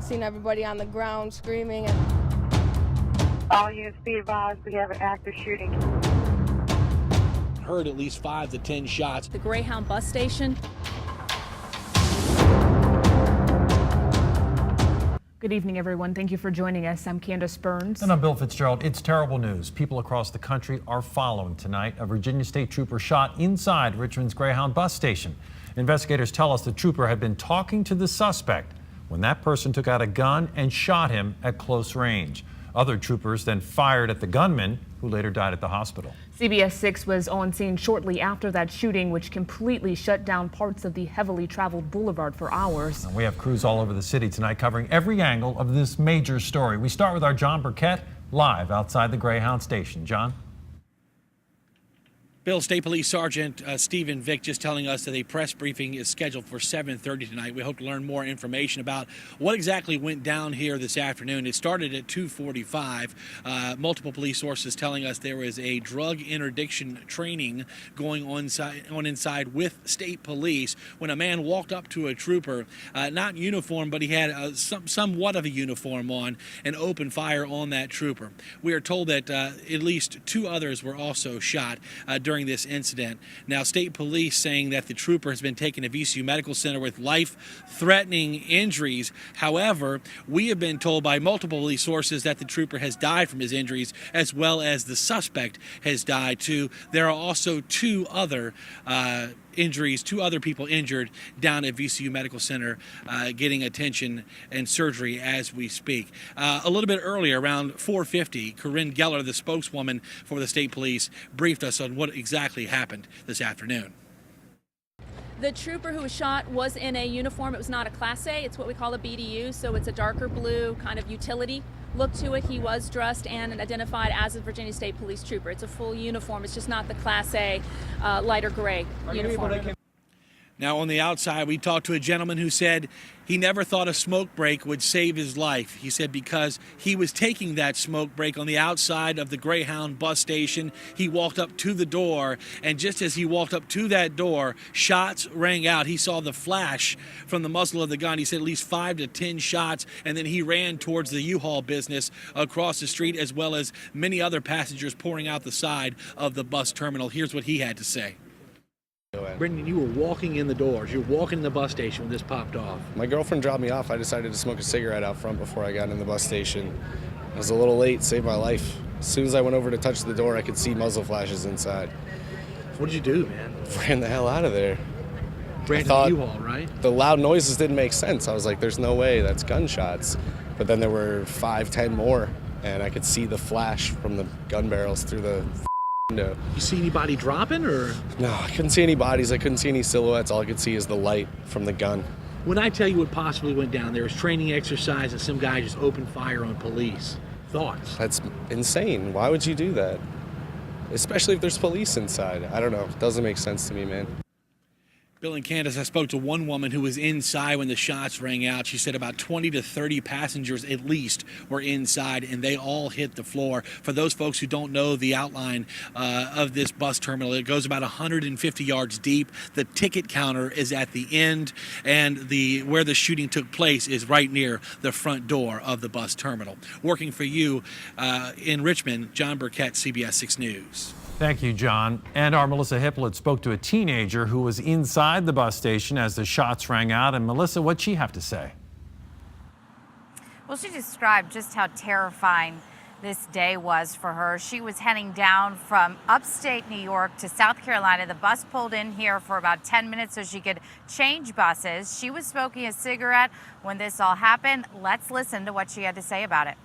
seen everybody on the ground screaming. All units be advised, we have an active shooting. Heard at least 5 to 10 shots. The Greyhound bus station. Good evening, everyone. Thank you for joining us. I'm Candace Burns. And I'm Bill Fitzgerald. It's terrible news. People across the country are following tonight. A Virginia State trooper shot inside Richmond's Greyhound bus station. Investigators tell us the trooper had been talking to the suspect when that person took out a gun and shot him at close range. Other troopers then fired at the gunman, who later died at the hospital. CBS 6 was on scene shortly after that shooting, which completely shut down parts of the heavily traveled boulevard for hours. And we have crews all over the city tonight covering every angle of this major story. We start with our John Burkett live outside the Greyhound station. John? Bill, State Police Sergeant Stephen Vick just telling us that a press briefing is scheduled for 7:30 tonight. We hope to learn more information about what exactly went down here this afternoon. It started at 2:45. Multiple police sources telling us there was a drug interdiction training going on inside with State Police when a man walked up to a trooper, not in uniform, but he had somewhat of a uniform on, and opened fire on that trooper. We are told that at least 2 others were also shot during this incident. Now, State Police saying that the trooper has been taken to VCU Medical Center with life-threatening injuries. However, we have been told by multiple police sources that the trooper has died from his injuries, as well as the suspect has died too. There are also 2 other injuries, 2 other people injured down at VCU Medical Center getting attention and surgery as we speak. A little bit earlier, around 4:50, Corinne Geller, the spokeswoman for the State Police, briefed us on what exactly happened this afternoon. The trooper who was shot was in a uniform. It was not a Class A. It's what we call a BDU, so it's a darker blue kind of utility look to it. He was dressed and identified as a Virginia State Police trooper. It's a full uniform. It's just not the Class A lighter gray uniform. Now, on the outside, we talked to a gentleman who said he never thought a smoke break would save his life. He said because he was taking that smoke break on the outside of the Greyhound bus station, he walked up to the door, and just as he walked up to that door, shots rang out. He saw the flash from the muzzle of the gun. He said at least 5 to 10 shots, and then he ran towards the U-Haul business across the street, as well as many other passengers pouring out the side of the bus terminal. Here's what he had to say. Brendan, you were walking in the doors. You were walking in the bus station when this popped off. My girlfriend dropped me off. I decided to smoke a cigarette out front before I got in the bus station. I was a little late, saved my life. As soon as I went over to touch the door, I could see muzzle flashes inside. What did you do, man? Ran the hell out of there. Ran to the U-Haul, right? The loud noises didn't make sense. I was like, there's no way, that's gunshots. But then there were 5, 10 more, and I could see the flash from the gun barrels through the window. You see anybody dropping, or? No, I couldn't see any bodies. I couldn't see any silhouettes. All I could see is the light from the gun. When I tell you what possibly went down, there was training exercise and some guy just opened fire on police. Thoughts? That's insane. Why would you do that? Especially if there's police inside. I don't know. It doesn't make sense to me, man. Bill and Candace, I spoke to one woman who was inside when the shots rang out. She said about 20 to 30 passengers at least were inside, and they all hit the floor. For those folks who don't know the outline of this bus terminal, it goes about 150 yards deep. The ticket counter is at the end, and where the shooting took place is right near the front door of the bus terminal. Working for you in Richmond, John Burkett, CBS 6 News. Thank you, John. And our Melissa Hippolyte spoke to a teenager who was inside the bus station as the shots rang out. And Melissa, what'd she have to say? Well, she described just how terrifying this day was for her. She was heading down from upstate New York to South Carolina. The bus pulled in here for about 10 minutes so she could change buses. She was smoking a cigarette when this all happened. Let's listen to what she had to say about it.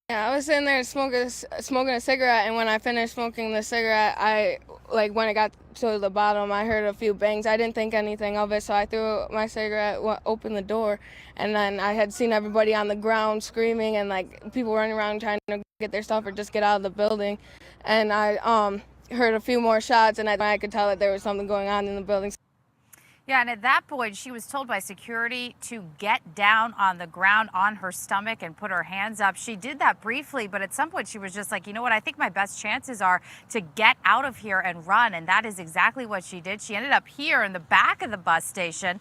Yeah, I was sitting there smoking a cigarette, and when I finished smoking the cigarette, when it got to the bottom, I heard a few bangs. I didn't think anything of it, so I threw my cigarette, opened the door, and then I had seen everybody on the ground screaming and people running around trying to get their stuff or just get out of the building. And I heard a few more shots, and I could tell that there was something going on in the building. Yeah, and at that point, she was told by security to get down on the ground on her stomach and put her hands up. She did that briefly, but at some point she was just like, you know what, I think my best chances are to get out of here and run. And that is exactly what she did. She ended up here in the back of the bus station.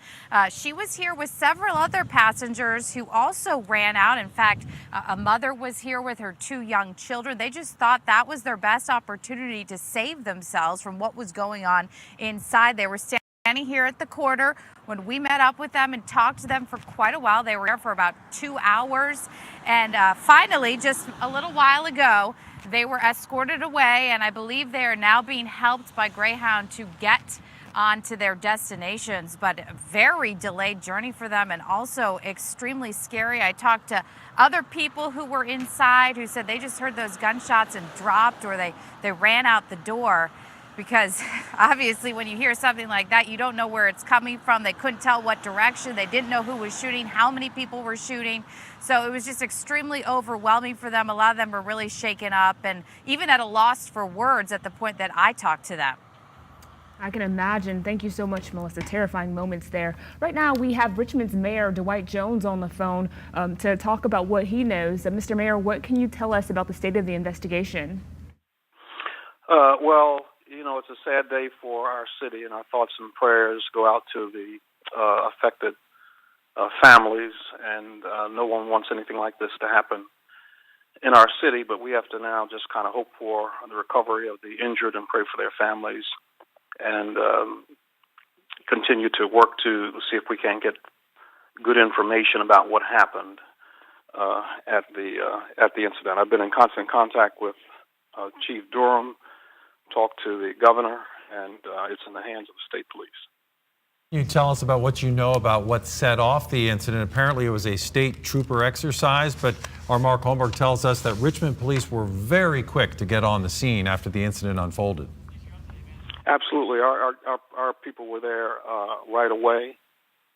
She was here with several other passengers who also ran out. In fact, a mother was here with her 2 young children. They just thought that was their best opportunity to save themselves from what was going on inside. They were standing here at the quarter when we met up with them and talked to them for quite a while. They were there for about 2 hours, and finally, just a little while ago, they were escorted away, and I believe they are now being helped by Greyhound to get onto their destinations. But a very delayed journey for them, and also extremely scary. I talked to other people who were inside who said they just heard those gunshots and dropped, or they ran out the door. Because obviously when you hear something like that, you don't know where it's coming from. They couldn't tell what direction. They didn't know who was shooting, how many people were shooting. So it was just extremely overwhelming for them. A lot of them were really shaken up and even at a loss for words at the point that I talked to them. I can imagine. Thank you so much, Melissa. Terrifying moments there. Right now, we have Richmond's Mayor Dwight Jones on the phone to talk about what he knows. Mr. Mayor, what can you tell us about the state of the investigation? Well, you know, it's a sad day for our city, and our thoughts and prayers go out to the affected families, and no one wants anything like this to happen in our city, but we have to now just kind of hope for the recovery of the injured and pray for their families, and continue to work to see if we can get good information about what happened at the incident. I've been in constant contact with Chief Durham, talked to the governor, and it's in the hands of the state police. Can you tell us about what you know about what set off the incident? Apparently it was a state trooper exercise, but our Mark Holmberg tells us that Richmond police were very quick to get on the scene after the incident unfolded. Absolutely. Our people were there right away,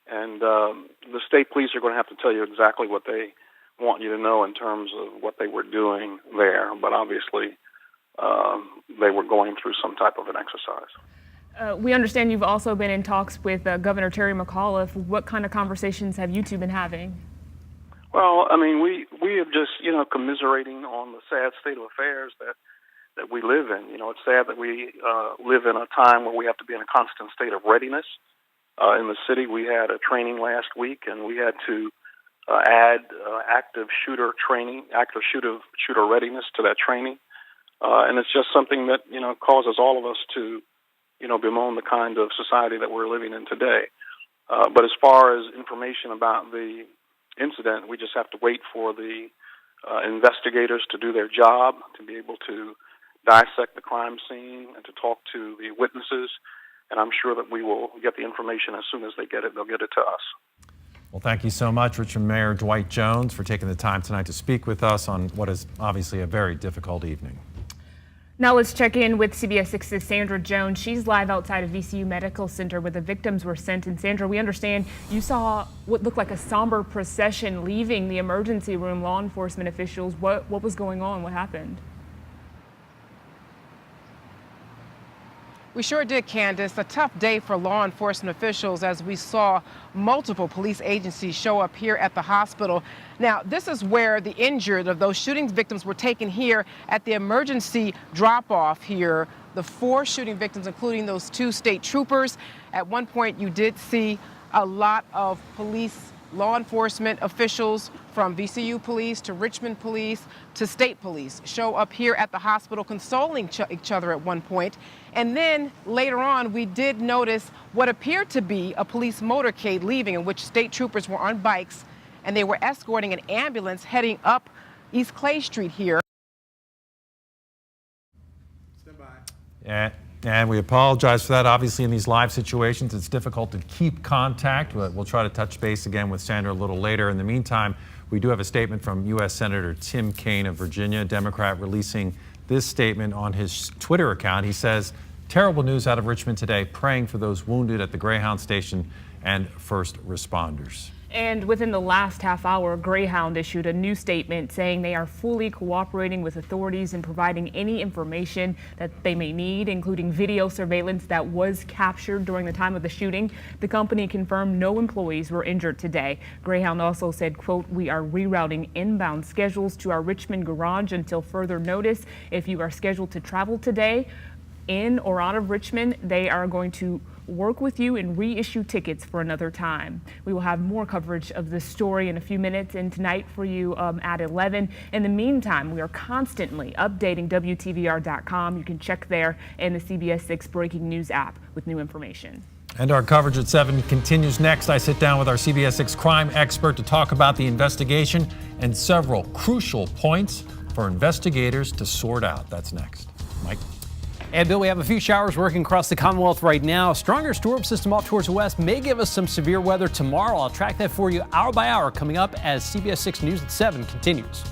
and the state police are going to have to tell you exactly what they want you to know in terms of what they were doing there, but obviously they were going through some type of an exercise. We understand you've also been in talks with Governor Terry McAuliffe. What kind of conversations have you two been having? Well, I mean, we are just, you know, commiserating on the sad state of affairs that we live in. You know, it's sad that we live in a time where we have to be in a constant state of readiness. In the city, we had a training last week, and we had to add active shooter readiness to that training. And it's just something that, you know, causes all of us to, you know, bemoan the kind of society that we're living in today. But as far as information about the incident, we just have to wait for the investigators to do their job, to be able to dissect the crime scene and to talk to the witnesses. And I'm sure that we will get the information as soon as they get it. They'll get it to us. Well, thank you so much, Richmond Mayor Dwight Jones, for taking the time tonight to speak with us on what is obviously a very difficult evening. Now let's check in with CBS 6's Sandra Jones. She's live outside of VCU Medical Center where the victims were sent. And Sandra, we understand you saw what looked like a somber procession leaving the emergency room. Law enforcement officials, what was going on? What happened? We sure did, Candace. A tough day for law enforcement officials as we saw multiple police agencies show up here at the hospital. Now, this is where the injured of those shooting victims were taken here at the emergency drop-off here. The 4 shooting victims, including those 2 state troopers. At one point, you did see a lot of police, law enforcement officials from VCU police to Richmond police to state police show up here at the hospital consoling each other at one point. And then later on, we did notice what appeared to be a police motorcade leaving, in which state troopers were on bikes and they were escorting an ambulance heading up East Clay Street here. Stand by. And we apologize for that. Obviously, in these live situations, it's difficult to keep contact. We'll try to touch base again with Sandra a little later. In the meantime, we do have a statement from U.S. Senator Tim Kaine of Virginia, a Democrat, releasing this statement on his Twitter account. He says, "Terrible news out of Richmond today, praying for those wounded at the Greyhound station and first responders." And within the last half hour, Greyhound issued a new statement saying they are fully cooperating with authorities in providing any information that they may need, including video surveillance that was captured during the time of the shooting. The company confirmed no employees were injured today. Greyhound also said, quote, "We are rerouting inbound schedules to our Richmond garage until further notice. If you are scheduled to travel today in or out of Richmond, they are going to work with you and reissue tickets for another time." We will have more coverage of this story in a few minutes and tonight for you at 11. In the meantime, we are constantly updating WTVR.com. You can check there and the CBS 6 breaking news app with new information. And our coverage at 7 continues next. I sit down with our CBS 6 crime expert to talk about the investigation and several crucial points for investigators to sort out. That's next. Mike. And Bill, we have a few showers working across the Commonwealth right now. Stronger storm system off towards the west may give us some severe weather tomorrow. I'll track that for you hour by hour coming up as CBS 6 News at 7 continues.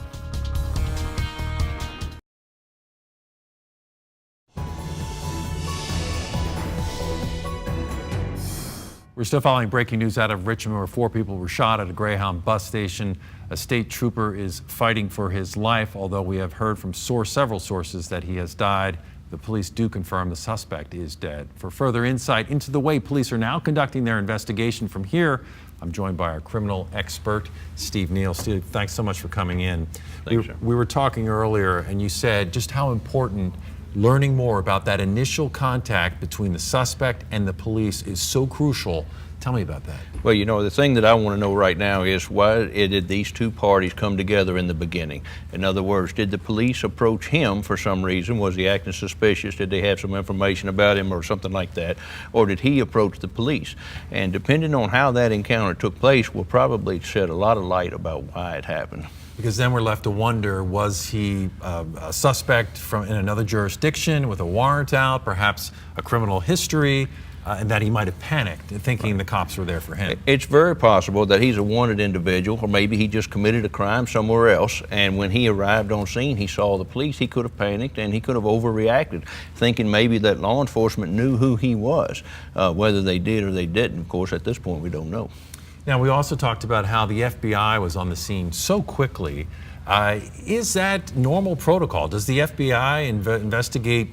We're still following breaking news out of Richmond where 4 people were shot at a Greyhound bus station. A state trooper is fighting for his life, although we have heard from several sources that he has died. The police do confirm the suspect is dead. For further insight into the way police are now conducting their investigation from here, I'm joined by our criminal expert, Steve Neal. Steve, thanks so much for coming in. We were talking earlier, and you said just how important learning more about that initial contact between the suspect and the police is so crucial. Tell me about that. Well, you know, the thing that I want to know right now is why did these two parties come together in the beginning? In other words, did the police approach him for some reason? Was he acting suspicious? Did they have some information about him or something like that? Or did he approach the police? And depending on how that encounter took place will probably shed a lot of light about why it happened. Because then we're left to wonder, was he a suspect in another jurisdiction with a warrant out, perhaps a criminal history? And that he might have panicked, thinking the cops were there for him. It's very possible that he's a wanted individual, or maybe he just committed a crime somewhere else, and when he arrived on scene, he saw the police. He could have panicked, and he could have overreacted, thinking maybe that law enforcement knew who he was. Whether they did or they didn't, of course, at this point, we don't know. Now, we also talked about how the FBI was on the scene so quickly. Is that normal protocol? Does the FBI investigate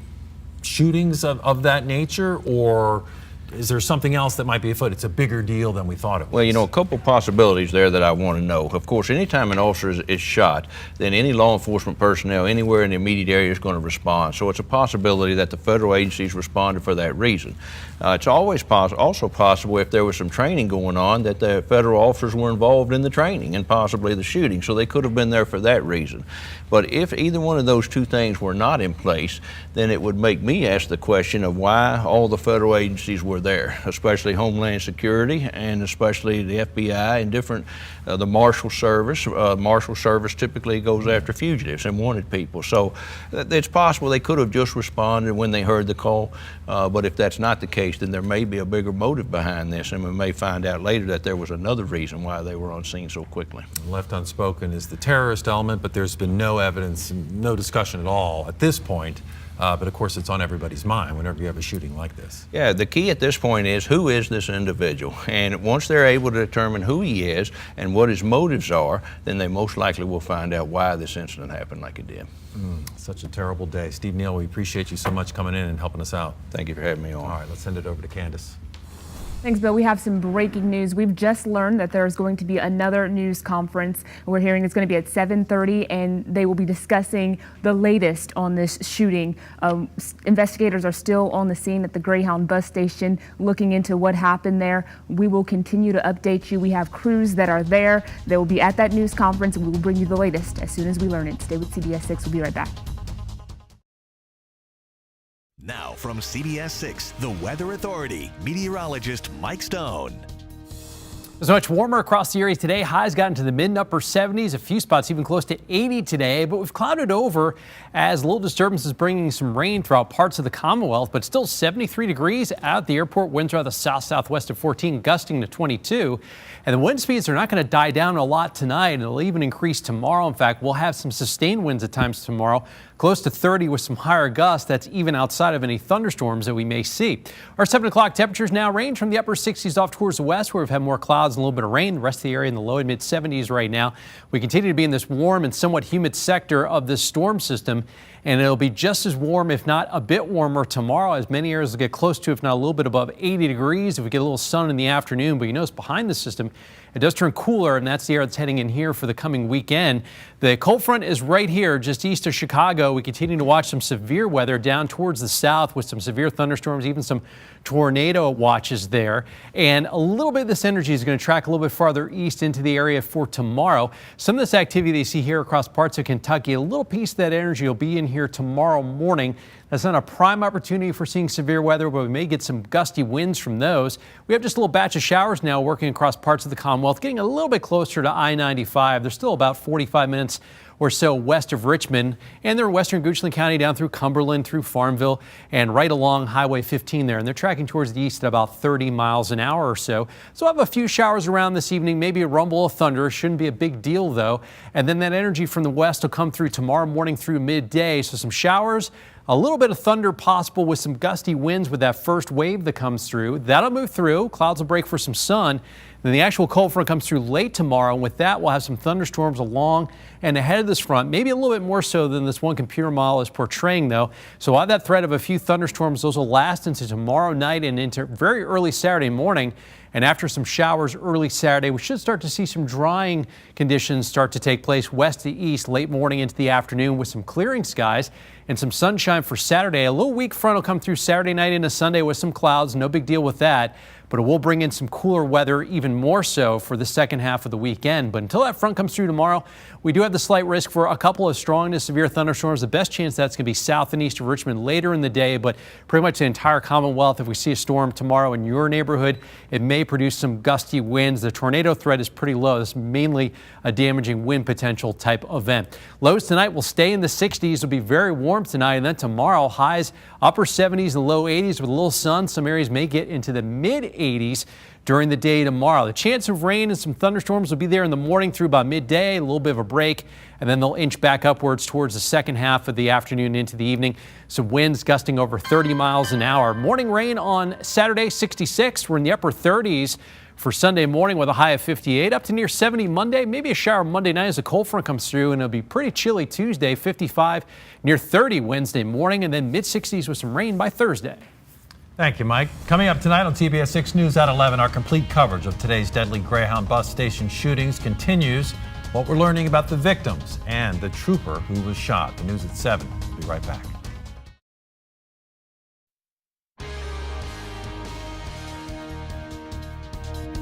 shootings of that nature, or is there something else that might be afoot? It's a bigger deal than we thought it was. Well, you know, a couple possibilities there that I want to know. Of course, anytime an officer is shot, then any law enforcement personnel anywhere in the immediate area is going to respond. So it's a possibility that the federal agencies responded for that reason. It's always also possible if there was some training going on that the federal officers were involved in the training and possibly the shooting. So they could have been there for that reason. But if either one of those two things were not in place, then it would make me ask the question of why all the federal agencies were there, especially Homeland Security and especially the FBI and different, the Marshal Service. Marshal Service typically goes after fugitives and wanted people. So it's possible they could have just responded when they heard the call. But if that's not the case, then there may be a bigger motive behind this, and we may find out later that there was another reason why they were on scene so quickly. Left unspoken is the terrorist element, but there's been no evidence, no discussion at all at this point. But of course, it's on everybody's mind whenever you have a shooting like this. Yeah, the key at this point is who is this individual? And once they're able to determine who he is and what his motives are, then they most likely will find out why this incident happened like it did. Such a terrible day. Steve Neal, we appreciate you so much coming in and helping us out. Thank you for having me on. All right, let's send it over to Candace. Thanks, Bill. We have some breaking news. We've just learned that there is going to be another news conference. We're hearing it's going to be at 7:30, and they will be discussing the latest on this shooting. Investigators are still on the scene at the Greyhound bus station looking into what happened there. We will continue to update you. We have crews that are there. They will be at that news conference, and we will bring you the latest as soon as we learn it. Stay with CBS 6. We'll be right back. Now from CBS 6, the Weather Authority, meteorologist Mike Stone. It's much warmer across the area today. Highs got into the mid and upper 70s, a few spots even close to 80 today, but we've clouded over as low disturbance is bringing some rain throughout parts of the Commonwealth, but still 73 degrees out at the airport. Winds are out the south-southwest of 14, gusting to 22. And the wind speeds are not going to die down a lot tonight. It'll even increase tomorrow. In fact, we'll have some sustained winds at times tomorrow, close to 30 with some higher gusts. That's even outside of any thunderstorms that we may see. Our 7 o'clock temperatures now range from the upper 60s off towards the west, where we've had more clouds clouds and a little bit of rain. The rest of the area in the low and mid 70s right now. We continue to be in this warm and somewhat humid sector of this storm system, and it'll be just as warm, if not a bit warmer tomorrow, as many areas will get close to, if not a little bit above 80 degrees if we get a little sun in the afternoon. But you notice behind the system, it does turn cooler, and that's the air that's heading in here for the coming weekend. The cold front is right here just east of Chicago. We continue to watch some severe weather down towards the south with some severe thunderstorms, even some tornado watches there. And a little bit of this energy is going to track a little bit farther east into the area for tomorrow. Some of this activity they see here across parts of Kentucky, a little piece of that energy will be in here tomorrow morning. That's not a prime opportunity for seeing severe weather, but we may get some gusty winds from those. We have just a little batch of showers now working across parts of the Commonwealth, getting a little bit closer to I-95. They're still about 45 minutes or so west of Richmond, and they're in western Goochland County down through Cumberland, through Farmville, and right along Highway 15 there. And they're tracking towards the east at about 30 miles an hour or so. So we'll have a few showers around this evening, maybe a rumble of thunder. Shouldn't be a big deal, though. And then that energy from the west will come through tomorrow morning through midday. So some showers, a little bit of thunder possible with some gusty winds with that first wave that comes through. That'll move through. Clouds will break for some sun. Then the actual cold front comes through late tomorrow, and with that, we'll have some thunderstorms along and ahead of this front, maybe a little bit more so than this one computer model is portraying, though. So we'll have that threat of a few thunderstorms. Those will last into tomorrow night and into very early Saturday morning. And after some showers early Saturday, we should start to see some drying conditions start to take place west to east late morning into the afternoon with some clearing skies and some sunshine for Saturday. A little weak front will come through Saturday night into Sunday with some clouds. No big deal with that. But it will bring in some cooler weather even more so for the second half of the weekend. But until that front comes through tomorrow, we do have the slight risk for a couple of strong to severe thunderstorms. The best chance that's going to be south and east of Richmond later in the day, but pretty much the entire Commonwealth. If we see a storm tomorrow in your neighborhood, it may produce some gusty winds. The tornado threat is pretty low. This is mainly a damaging wind potential type event. Lows tonight will stay in the 60s. It'll be very warm tonight, and then tomorrow highs upper 70s and low 80s with a little sun. Some areas may get into the mid 80s during the day tomorrow. The chance of rain and some thunderstorms will be there in the morning through about midday, a little bit of a break, and then they'll inch back upwards towards the second half of the afternoon into the evening. Some winds gusting over 30 miles an hour. Morning rain on Saturday, 66. We're in the upper 30s for Sunday morning with a high of 58, up to near 70 Monday. Maybe a shower Monday night as a cold front comes through, and it'll be pretty chilly Tuesday, 55, near 30 Wednesday morning, and then mid-60s with some rain by Thursday. Thank you, Mike. Coming up tonight on CBS 6 News at 11, our complete coverage of today's deadly Greyhound bus station shootings continues. What we're learning about the victims and the trooper who was shot. The news at 7. We'll be right back.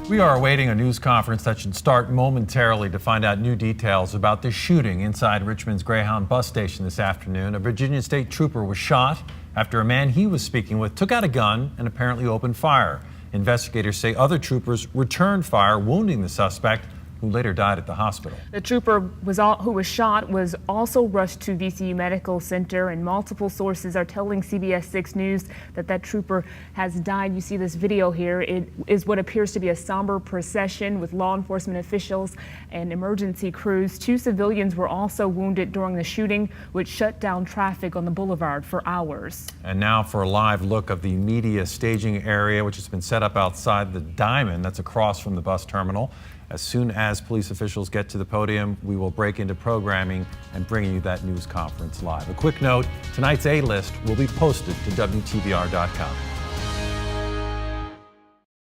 We are awaiting a news conference that should start momentarily to find out new details about the shooting inside Richmond's Greyhound bus station this afternoon. A Virginia State trooper was shot after a man he was speaking with took out a gun and apparently opened fire. Investigators say other troopers returned fire, wounding the suspect, who later died at the hospital. The trooper who was shot was also rushed to VCU Medical Center, and multiple sources are telling CBS 6 News that trooper has died. You see this video here. It is what appears to be a somber procession with law enforcement officials and emergency crews. 2 civilians were also wounded during the shooting, which shut down traffic on the boulevard for hours. And now for a live look of the media staging area, which has been set up outside the Diamond that's across from the bus terminal. As soon as police officials get to the podium, we will break into programming and bring you that news conference live. A quick note, tonight's A-list will be posted to WTVR.com.